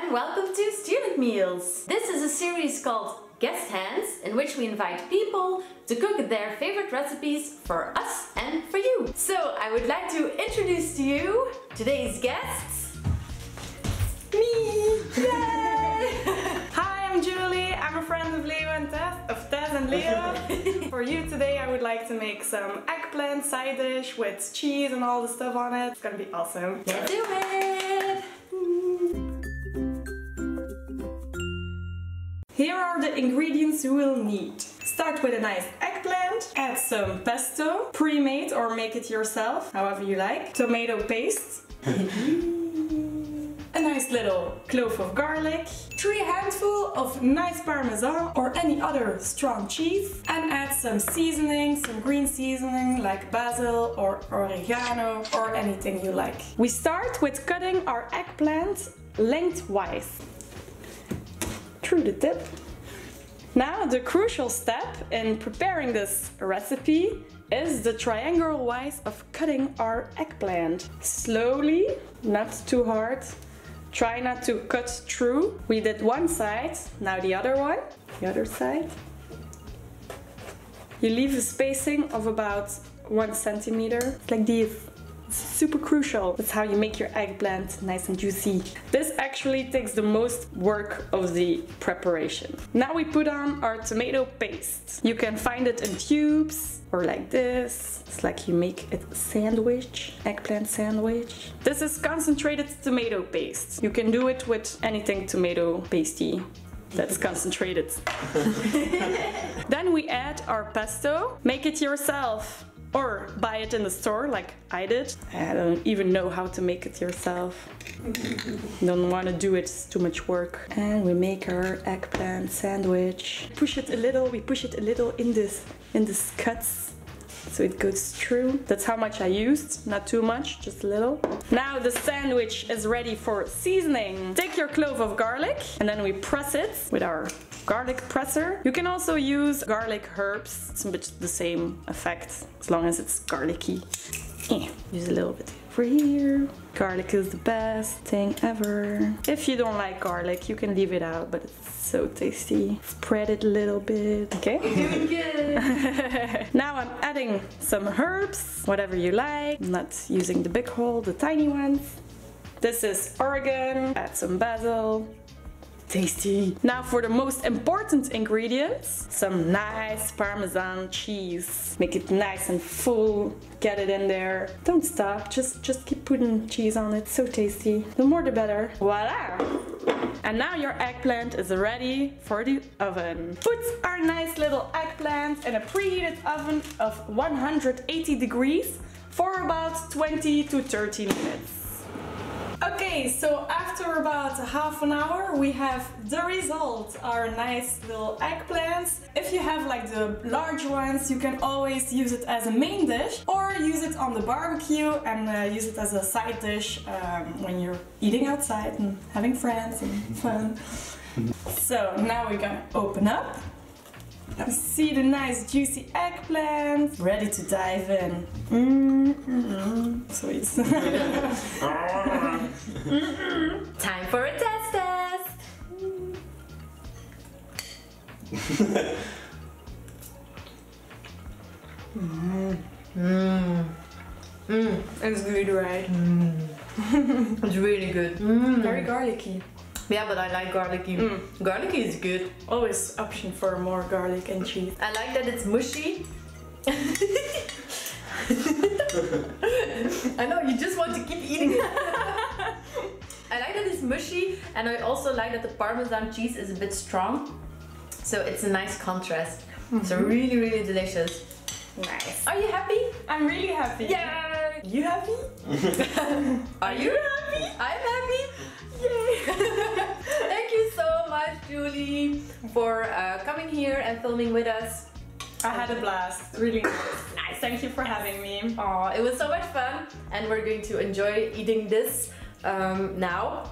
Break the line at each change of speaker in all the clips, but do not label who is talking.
and welcome to Student Meals. This is a series called Guest Hands, in which we invite people to cook their favorite recipes for us and for you. So I would like to introduce to you today's guests.
Me! Yay! Hi, I'm Julie. I'm a friend of Leo and Tess and Leo. For you today I would like to make some eggplant side dish with cheese and all the stuff on it. It's gonna be awesome.
Let's do it!
Here are the ingredients you will need. Start with a nice eggplant, add some pesto, pre-made or make it yourself, however you like. Tomato paste. A nice little clove of garlic, 3 handfuls of nice Parmesan or any other strong cheese, and add some seasoning, some green seasoning like Basil or Oregano or anything you like. We start with cutting our eggplant lengthwise through the tip. Now the crucial step in preparing this recipe is the triangle wise of cutting our eggplant. Slowly, not too hard. Try not to cut through. We did one side, now the other one. The other side. You leave a spacing of about 1 centimeter, like this. It's super crucial. That's how you make your eggplant nice and juicy. This actually takes the most work of the preparation. Now we put on our tomato paste. You can find it in tubes or like this. It's like you make a sandwich, eggplant sandwich. This is concentrated tomato paste. You can do it with anything tomato pasty that's concentrated. Then we add our pesto. Make it yourself or buy it in the store like I did. I don't even know how to make it yourself. Don't want to do it, it's too much work. And we make our eggplant sandwich. We push it a little in this cuts so it goes through. That's how much I used, not too much, just a little. Now the sandwich is ready for seasoning. Take your clove of garlic and then we press it with our garlic presser. You can also use garlic herbs. It's a bit the same effect as long as it's garlicky. Use a little bit over here. Garlic is the best thing ever. If you don't like garlic, you can leave it out, but it's so tasty. Spread it a little bit. Okay?
You're doing good!
Now I'm adding some herbs, whatever you like. I'm not using the big hole, the tiny ones. This is oregano. Add some basil. Tasty. Now for the most important ingredients, some nice Parmesan cheese. Make it nice and full, get it in there. Don't stop, just keep putting cheese on it, so tasty. The more the better. Voila! And now your eggplant is ready for the oven. Put our nice little eggplant in a preheated oven of 180 degrees for about 20 to 30 minutes. Okay, so after about half an hour we have the result, our nice little eggplants. If you have like the large ones, you can always use it as a main dish or use it on the barbecue and use it as a side dish when you're eating outside and having friends and fun. So now we're gonna open up. See the nice juicy eggplant, ready to dive in. Sweet.
Time for a test!
It's good, right?
It's really good.
Very garlicky.
Yeah, but I like garlicky. Garlicky is good.
Always option for more garlic and cheese.
I like that it's mushy. I know, you just want to keep eating it. I like that it's mushy, and I also like that the Parmesan cheese is a bit strong. So it's a nice contrast. So really, really delicious.
Nice.
Are you happy?
I'm really happy.
Yay!
You happy?
Are you happy? I'm happy. Yay! Thank you so much, Julie, for coming here and filming with us.
I had a blast. Really nice. Thank you for having me.
Oh, it was so much fun, and we're going to enjoy eating this now.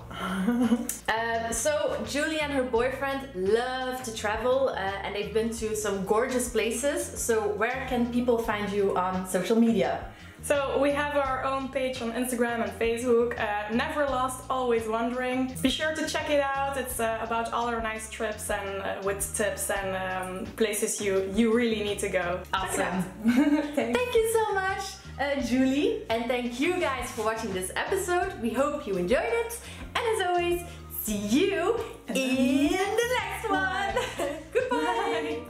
So Julie and her boyfriend love to travel and they've been to some gorgeous places. So where can people find you on social media?
So we have our own page on Instagram and Facebook, Never Lost, Always Wondering. Be sure to check it out. It's about all our nice trips and with tips and places you really need to go.
Awesome. Thank you so much, Julie, and thank you guys for watching this episode. We hope you enjoyed it, and as always, see you in the next one. Goodbye.